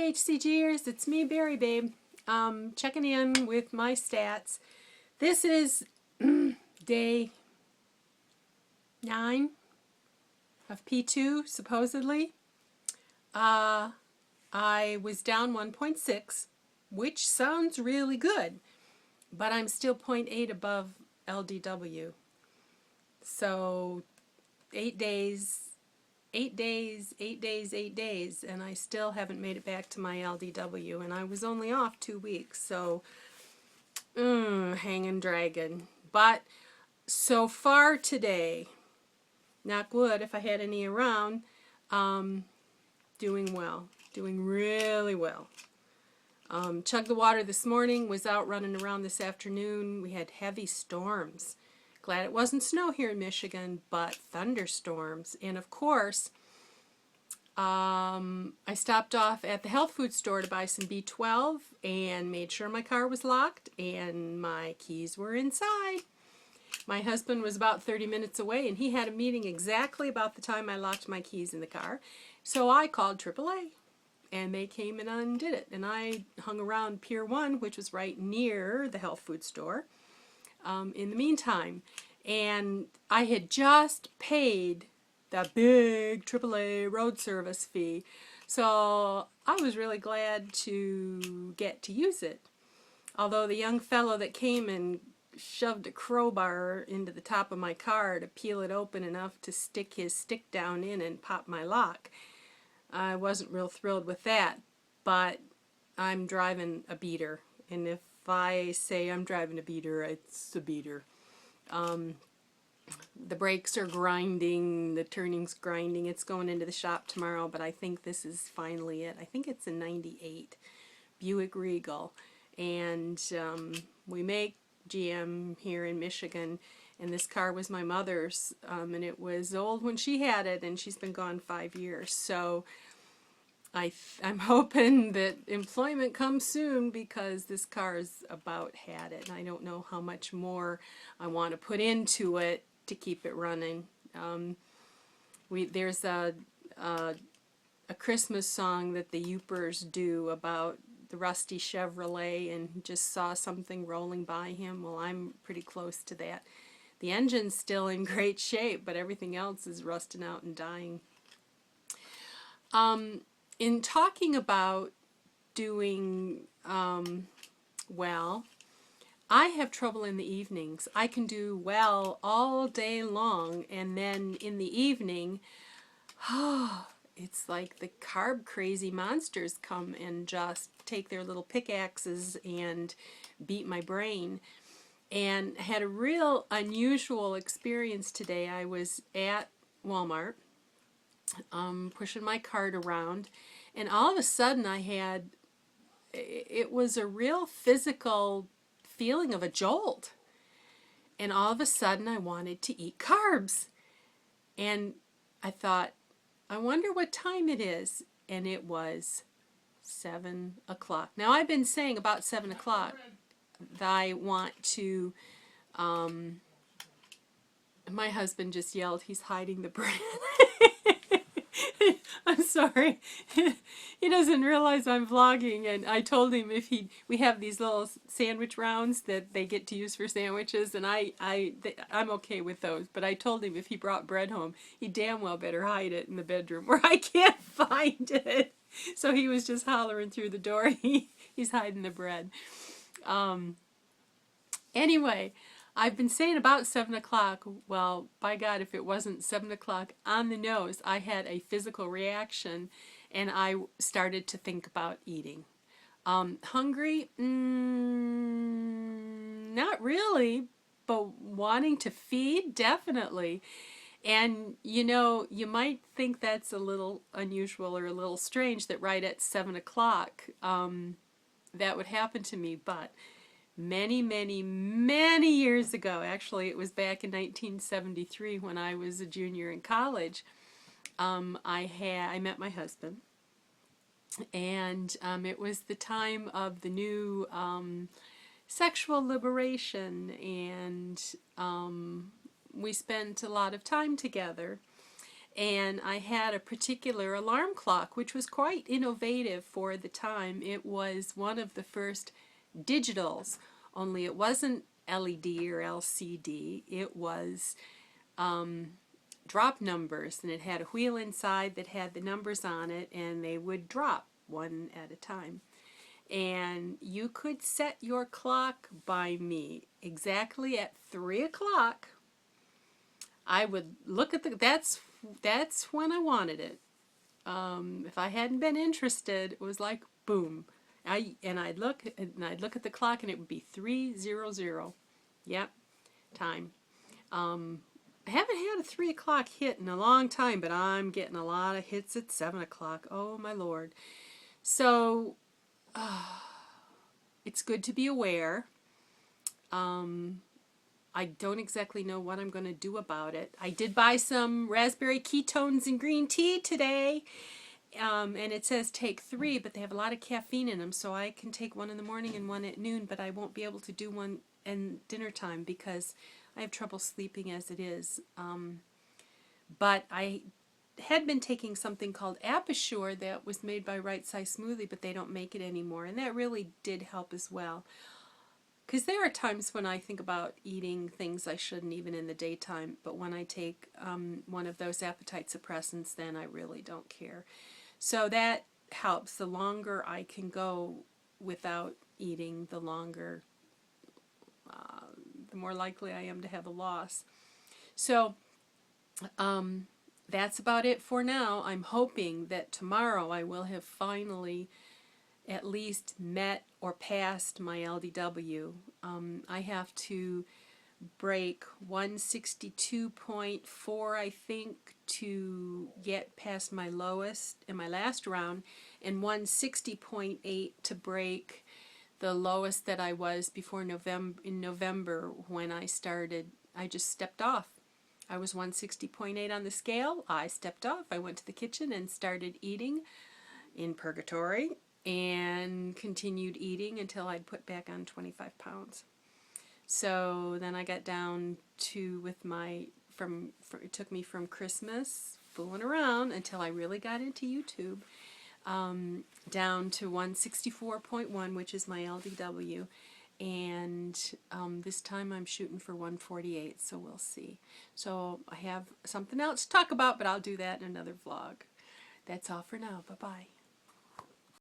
Hey HCGers, it's me, Berry Babe, checking in with my stats. This is day 9 of P2, supposedly. I was down 1.6, which sounds really good, but I'm still 0.8 above LDW. So 8 days, and I still haven't made it back to my LDW, and I was only off 2 weeks, so hanging dragon. But so far today, knock wood if I had any around, doing well, doing really well. Chugged the water this morning, was out running around this afternoon. We had heavy storms. Glad it wasn't snow here in Michigan, but thunderstorms. And of course, I stopped off at the health food store to buy some B12 and made sure my car was locked and my keys were inside. My husband was about 30 minutes away and he had a meeting exactly about the time I locked my keys in the car. So I called AAA and they came and undid it. And I hung around Pier 1, which was right near the health food store, in the meantime. And I had just paid the big AAA road service fee. So I was really glad to get to use it. Although the young fellow that came and shoved a crowbar into the top of my car to peel it open enough to stick his stick down in and pop my lock, I wasn't real thrilled with that. But I'm driving a beater. And if I say I'm driving a beater, it's a beater. The brakes are grinding, the turning's grinding. It's going into the shop tomorrow, but I think this is finally it. I think it's a 98 Buick Regal. And we make GM here in Michigan, and this car was my mother's, and it was old when she had it, and she's been gone 5 years. So I'm hoping that employment comes soon because this car's about had it. And I don't know how much more I want to put into it to keep it running. There's a Christmas song that the Youpers do about the rusty Chevrolet, and just saw something rolling by him. Well, I'm pretty close to that. The engine's still in great shape, but everything else is rusting out and dying. In talking about doing well, I have trouble in the evenings. I can do well all day long, and then in the evening, it's like the carb crazy monsters come and just take their little pickaxes and beat my brain. And had a real unusual experience today. I was at Walmart pushing my cart around, and all of a sudden it was a real physical feeling of a jolt. And all of a sudden I wanted to eat carbs. And I thought, I wonder what time it is. And it was 7 o'clock. Now I've been saying about 7 o'clock that I want to, my husband just yelled, he's hiding the bread. I'm sorry. He doesn't realize I'm vlogging, and I told him we have these little sandwich rounds that they get to use for sandwiches, and I'm okay with those, but I told him if he brought bread home, he damn well better hide it in the bedroom where I can't find it. So he was just hollering through the door, he's hiding the bread. Anyway, I've been saying about 7 o'clock. Well, by God, if it wasn't 7 o'clock on the nose, I had a physical reaction, and I started to think about eating. Hungry? Not really, but wanting to feed? Definitely. And, you know, you might think that's a little unusual or a little strange that right at 7 o'clock that would happen to me, but many, many, many years ago, actually it was back in 1973 when I was a junior in college, I met my husband, and it was the time of the new sexual liberation, and we spent a lot of time together. And I had a particular alarm clock, which was quite innovative for the time. It was one of the first digitals, only it wasn't LED or LCD. It was drop numbers, and it had a wheel inside that had the numbers on it, and they would drop one at a time. And you could set your clock by me exactly at 3 o'clock. I would look at that's when I wanted it. If I hadn't been interested, it was like boom. I'd look at the clock, and it would be 3:00. Yep, time. I haven't had a 3 o'clock hit in a long time, but I'm getting a lot of hits at 7 o'clock. Oh my Lord! So it's good to be aware. I don't exactly know what I'm going to do about it. I did buy some raspberry ketones and green tea today, and it says take 3, but they have a lot of caffeine in them, so I can take one in the morning and one at noon, but I won't be able to do one in dinner time because I have trouble sleeping as it is. But I had been taking something called Apasure that was made by Right Size Smoothie, but they don't make it anymore, and that really did help as well. Because there are times when I think about eating things I shouldn't, even in the daytime, but when I take one of those appetite suppressants, then I really don't care. So that helps. The longer I can go without eating, the longer, the more likely I am to have a loss. So that's about it for now. I'm hoping that tomorrow I will have finally at least met or passed my LDW. I have to break 162.4, I think, to get past my lowest in my last round, and 160.8 to break the lowest that I was before November when I started. I just stepped off. I was 160.8 on the scale. I stepped off. I went to the kitchen and started eating in purgatory, and continued eating until I'd put back on 25 pounds. So then I got down to, with my, it took me from Christmas fooling around until I really got into YouTube, down to 164.1, which is my LDW. And this time I'm shooting for 148, so we'll see. So I have something else to talk about, but I'll do that in another vlog. That's all for now. Bye-bye.